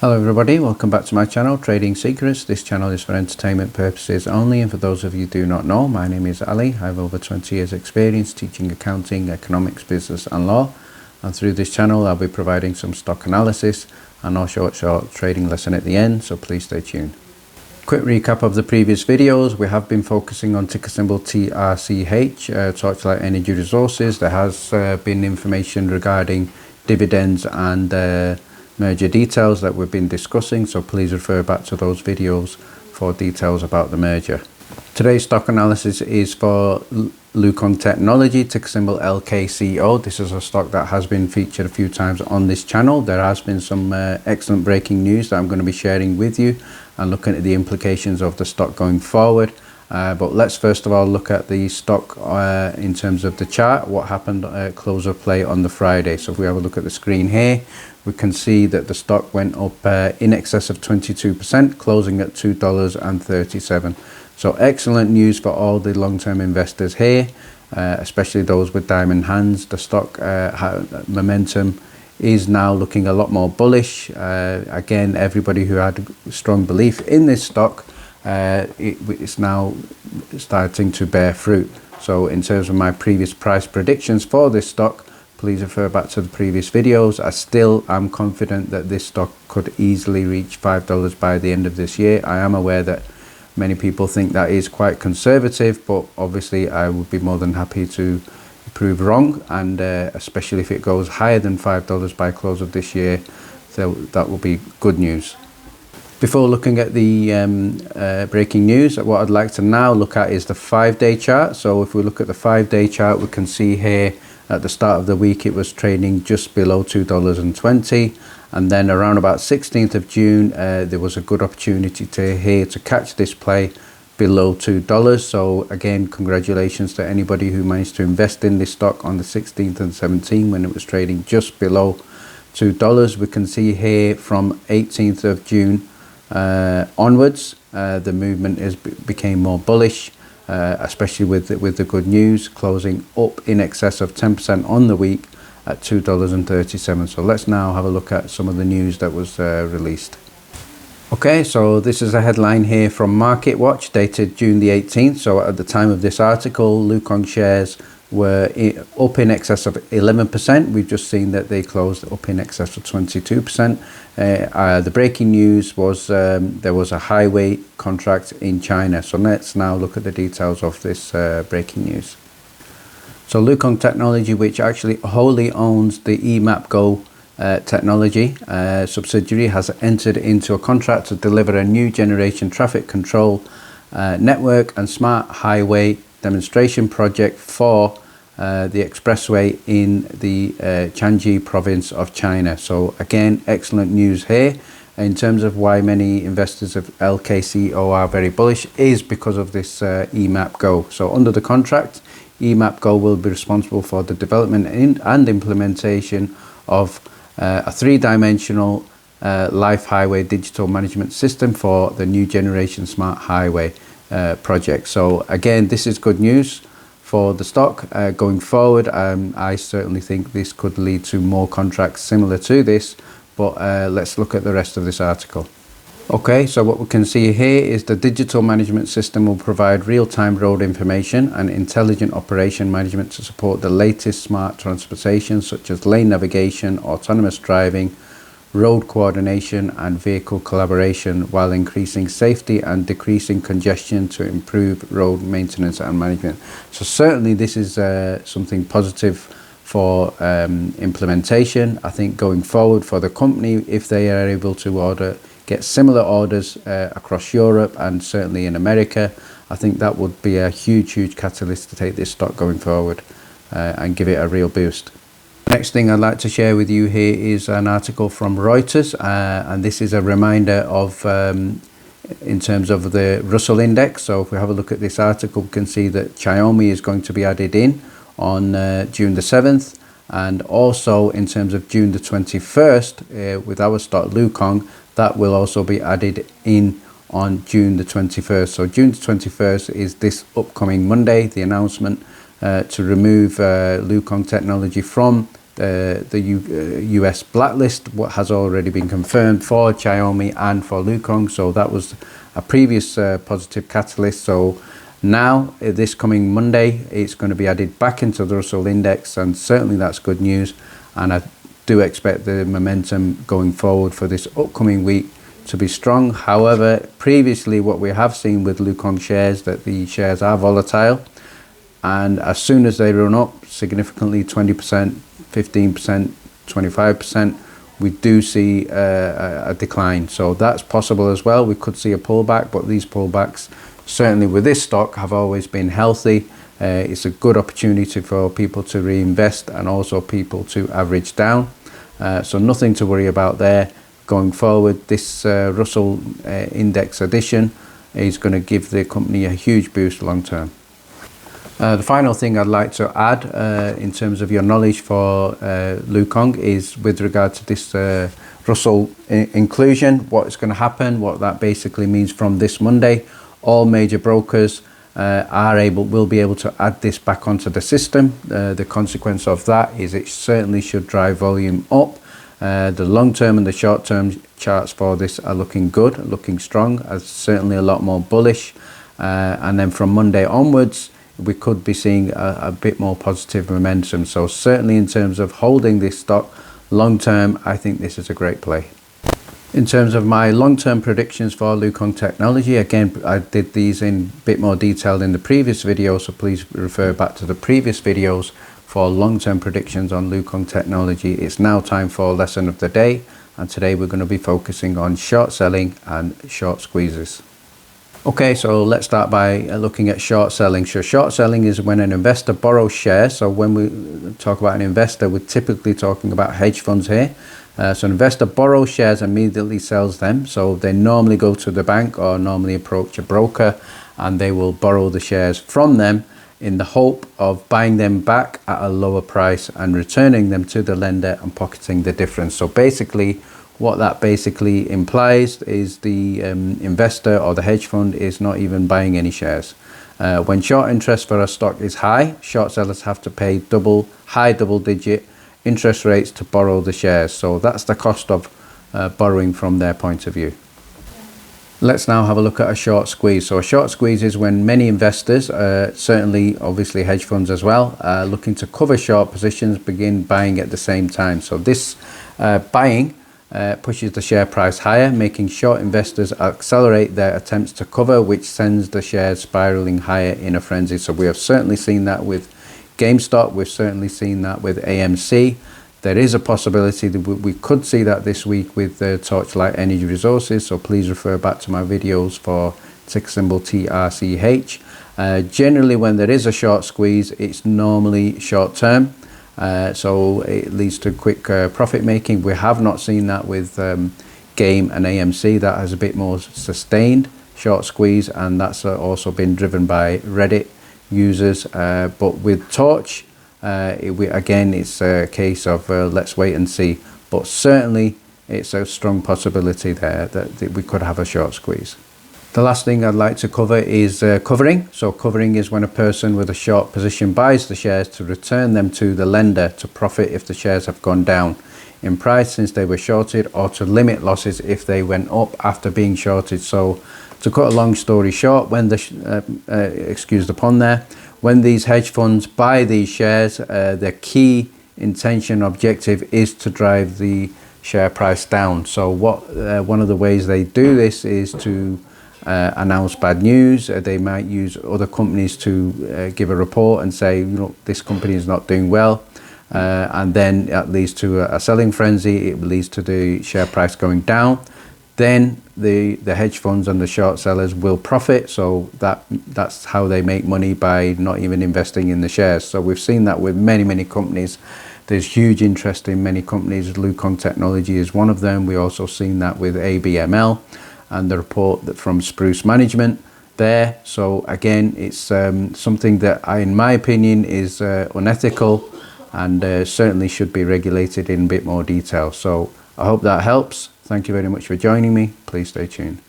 Hello everybody, welcome back to my channel, Trading Secrets. This channel is for entertainment purposes only, and for those of you who do not know, my name is Ali. I have over 20 years experience teaching accounting, economics, business and law, and through this channel I'll be providing some stock analysis and a short trading lesson at the end, so please stay tuned. Quick recap of the previous videos. We have been focusing on ticker symbol TRCH, Torchlight Energy Resources. There has been information regarding dividends and merger details that we've been discussing, so please refer back to those videos for details about the merger. Today's stock analysis is for Luokung Technology, ticker symbol LKCO. This is a stock that has been featured a few times on this channel. There has been some excellent breaking news that I'm going to be sharing with you and looking at the implications of the stock going forward. But let's first of all look at the stock in terms of the chart, what happened at close of play on the Friday. So if we have a look at the screen here, we can see that the stock went up in excess of 22%, closing at $2.37. So excellent news for all the long-term investors here, especially those with diamond hands. The stock momentum is now looking a lot more bullish. Again, everybody who had strong belief in this stock, it's now starting to bear fruit. So in terms of my previous price predictions for this stock, please refer back to the previous videos. I still am confident that this stock could easily reach $5 by the end of this year. I am aware that many people think that is quite conservative, but obviously I would be more than happy to prove wrong, and especially if it goes higher than $5 by close of this year, so that will be good news. Before looking at the breaking news, what I'd like to now look at is the 5-day chart. So if we look at the 5-day chart, we can see here at the start of the week it was trading just below $2.20, and then around about 16th of June there was a good opportunity to catch this play below $2. So again, congratulations to anybody who managed to invest in this stock on the 16th and 17th when it was trading just below $2. We can see here from 18th of June onwards, the movement became more bullish, especially with the good news, closing up in excess of 10% on the week at $2.37. So let's now have a look at some of the news that was released. Okay, so this is a headline here from Market Watch dated June the 18th. So at the time of this article, Luokung shares were up in excess of 11%. We've just seen that they closed up in excess of 22%. The breaking news was there was a highway contract in China. So let's now look at the details of this breaking news. So Luokung Technology, which actually wholly owns the eMapgo technology subsidiary, has entered into a contract to deliver a new generation traffic control network and smart highway demonstration project for the expressway in the Jiangxi province of China. So again, excellent news here. In terms of why many investors of LKCO are very bullish is because of this eMapgo. So under the contract, eMapgo will be responsible for the development and implementation of a three-dimensional life highway digital management system for the new generation smart highway project. So again, this is good news for the stock going forward. I certainly think this could lead to more contracts similar to this, but let's look at the rest of this article. Okay, so what we can see here is the digital management system will provide real-time road information and intelligent operation management to support the latest smart transportation such as lane navigation, autonomous driving, road coordination and vehicle collaboration, while increasing safety and decreasing congestion to improve road maintenance and management. So certainly this is something positive for implementation. I think going forward for the company, if they are able to get similar orders across Europe and certainly in America, I think that would be a huge catalyst to take this stock going forward and give it a real boost. Next thing I'd like to share with you here is an article from Reuters, and this is a reminder of in terms of the Russell Index. So if we have a look at this article, we can see that Xiaomi is going to be added in on June the 7th, and also in terms of June the 21st with our stock Luokung, that will also be added in on June the 21st. So June the 21st is this upcoming Monday, the announcement to remove Luokung Technology from US blacklist, what has already been confirmed for Xiaomi and for Luokung. So that was a previous positive catalyst. So now this coming Monday, it's going to be added back into the Russell index, and certainly that's good news. And I do expect the momentum going forward for this upcoming week to be strong. However, previously what we have seen with Luokung shares, that the shares are volatile, and as soon as they run up significantly, 20%, 15%, 25%, we do see a decline. So that's possible as well. We could see a pullback, but these pullbacks, certainly with this stock, have always been healthy. It's a good opportunity for people to reinvest and also people to average down. So nothing to worry about there. Going forward, this Russell index addition is going to give the company a huge boost long term. The final thing I'd like to add in terms of your knowledge for Luokung is with regard to this Russell inclusion, what's going to happen, what that basically means from this Monday. All major brokers will be able to add this back onto the system. The consequence of that is it certainly should drive volume up. The long-term and the short-term charts for this are looking good, looking strong, certainly a lot more bullish. And then from Monday onwards, we could be seeing a bit more positive momentum. So certainly in terms of holding this stock long-term, I think this is a great play. In terms of my long-term predictions for Luokung Technology, again, I did these in a bit more detail in the previous video, so please refer back to the previous videos for long-term predictions on Luokung Technology. It's now time for lesson of the day, and today we're going to be focusing on short selling and short squeezes. Okay, so let's start by looking at short selling. So short selling is when an investor borrows shares. So when we talk about an investor, we're typically talking about hedge funds here. So an investor borrows shares and immediately sells them. So they normally go to the bank or normally approach a broker, and they will borrow the shares from them in the hope of buying them back at a lower price and returning them to the lender and pocketing the difference. So basically, what that basically implies is the investor or the hedge fund is not even buying any shares. When short interest for a stock is high, short sellers have to pay high double-digit interest rates to borrow the shares. So that's the cost of borrowing from their point of view. Let's now have a look at a short squeeze. So a short squeeze is when many investors, certainly obviously hedge funds as well, looking to cover short positions, begin buying at the same time. So this buying pushes the share price higher, making short investors accelerate their attempts to cover, which sends the shares spiraling higher in a frenzy. So we have certainly seen that with GameStop, we've certainly seen that with AMC. There is a possibility that we could see that this week with Torchlight Energy Resources, so please refer back to my videos for ticker symbol TRCH. Generally, when there is a short squeeze, it's normally short term. So it leads to quick profit making. We have not seen that with Game and AMC. That has a bit more sustained short squeeze, and that's also been driven by Reddit users. But with Torch, again, it's a case of let's wait and see. But certainly, it's a strong possibility there that we could have a short squeeze. The last thing I'd like to cover is covering. So covering is when a person with a short position buys the shares to return them to the lender to profit if the shares have gone down in price since they were shorted, or to limit losses if they went up after being shorted. So to cut a long story short, when excuse the pun there, when these hedge funds buy these shares, their key intention objective is to drive the share price down. So one of the ways they do this is to announce bad news. They might use other companies to give a report and say, you know, this company is not doing well, and then that leads to a selling frenzy. It leads to the share price going down. Then the hedge funds and the short sellers will profit. So that's how they make money, by not even investing in the shares. So we've seen that with many companies. There's huge interest in many companies. Luokung Technology is one of them. We also seen that with ABML and the report from Spruce Management there. So again, it's something that in my opinion is unethical, and certainly should be regulated in a bit more detail. So I hope that helps. Thank you very much for joining me. Please stay tuned.